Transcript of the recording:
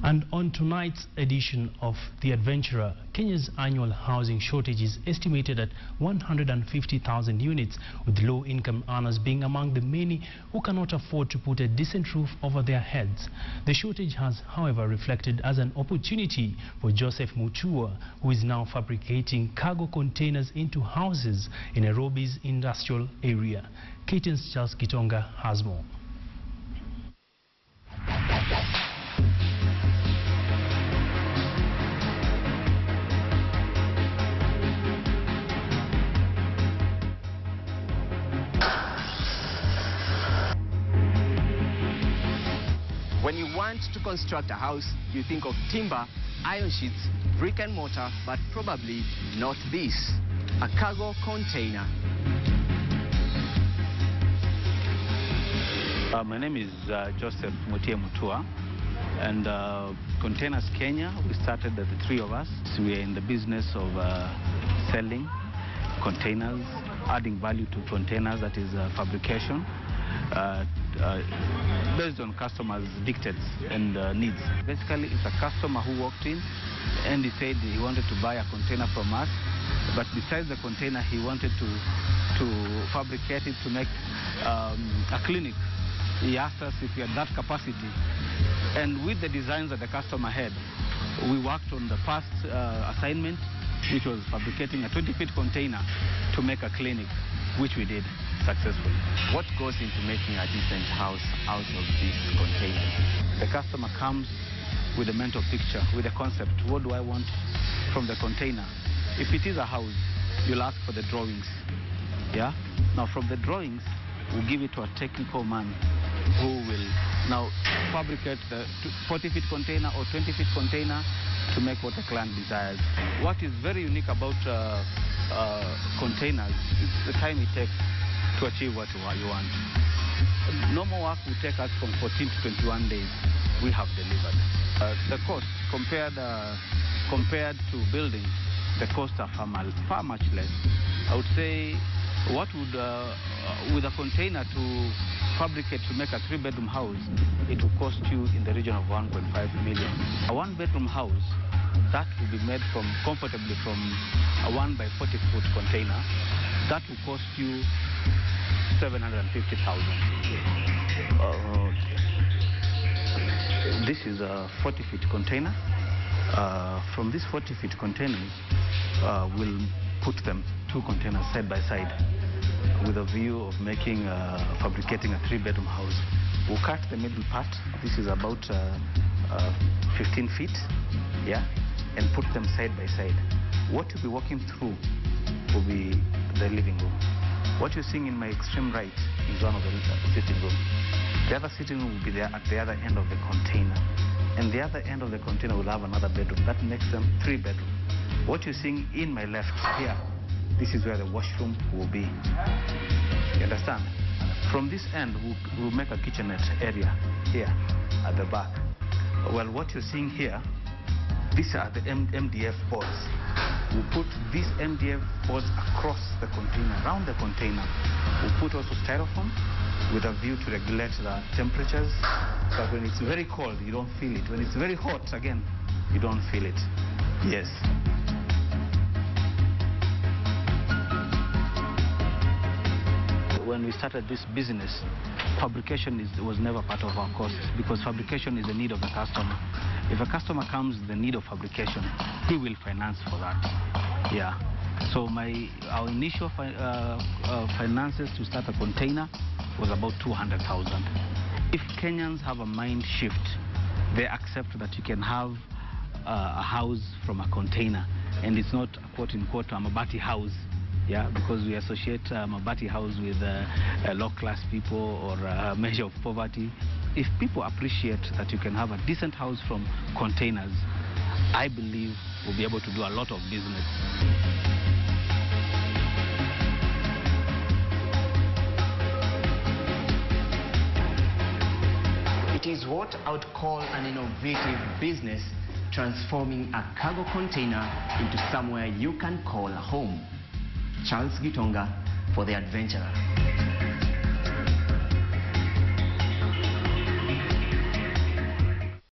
And on tonight's edition of The Adventurer, Kenya's annual housing shortage is estimated at 150,000 units, with low-income earners being among the many who cannot afford to put a decent roof over their heads. The shortage has, however, reflected as an opportunity for Joseph Mutua, who is now fabricating cargo containers into houses in Nairobi's industrial area. KTN's Charles Gitonga has more. When you want to construct a house, you think of timber, iron sheets, brick and mortar, but probably not this, a cargo container. My name is Joseph Mutua, and Containers Kenya, we started the three of us. So we are in the business of selling containers, adding value to containers, that is fabrication. Based on customers' dictates and needs. Basically, it's a customer who walked in and he said he wanted to buy a container from us, but besides the container, he wanted to fabricate it to make a clinic. He asked us if we had that capacity, and with the designs that the customer had, we worked on the first assignment, which was fabricating a 20-feet container to make a clinic, which we did successfully. What goes into making a decent house out of this container? The customer comes with a mental picture, with a concept. What do I want from the container? If it is a house, you'll ask for the drawings. Yeah? Now from the drawings, we'll give it to a technical man who will now fabricate the 40-feet container or 20-feet container to make what the client desires. What is very unique about containers is the time it takes to achieve what you want. Normal work will take us from 14 to 21 days. We have delivered. The cost compared to building, the costs are far much less. I would say, what would with a container to fabricate to make a 3-bedroom house, it will cost you in the region of 1.5 million. A 1-bedroom house that will be made comfortably from a 1 by 40-foot container, that will cost you 750,000. This is a 40-feet container. From these 40-feet containers, we'll put them 2 containers side by side with a view of fabricating a 3-bedroom house. We'll cut the middle part. This is about 15 feet, yeah, and put them side by side. What you'll be walking through will be the living room. What you're seeing in my extreme right is one of the sitting rooms. The other sitting room will be there at the other end of the container. And the other end of the container will have another bedroom. That makes them 3 bedrooms. What you're seeing in my left here, this is where the washroom will be. You understand? From this end, we'll make a kitchenette area here at the back. Well, what you're seeing here, these are the MDF boards. We'll put these MDF boards across the container, around the container. We'll put also styrofoam with a view to regulate the temperatures. So when it's very cold, you don't feel it. When it's very hot, again, you don't feel it. Yes. When we started this business, fabrication was never part of our costs, because fabrication is the need of the customer. If a customer comes with the need of fabrication, we will finance for that. Yeah. So our initial finances to start a container was about 200,000. If Kenyans have a mind shift, they accept that you can have a house from a container, and it's not a quote-unquote a Mabati house. Yeah, because we associate Mabati house with low-class people or a measure of poverty. If people appreciate that you can have a decent house from containers, I believe we'll be able to do a lot of business. It is what I would call an innovative business, transforming a cargo container into somewhere you can call home. Charles Gitonga for The Adventurer.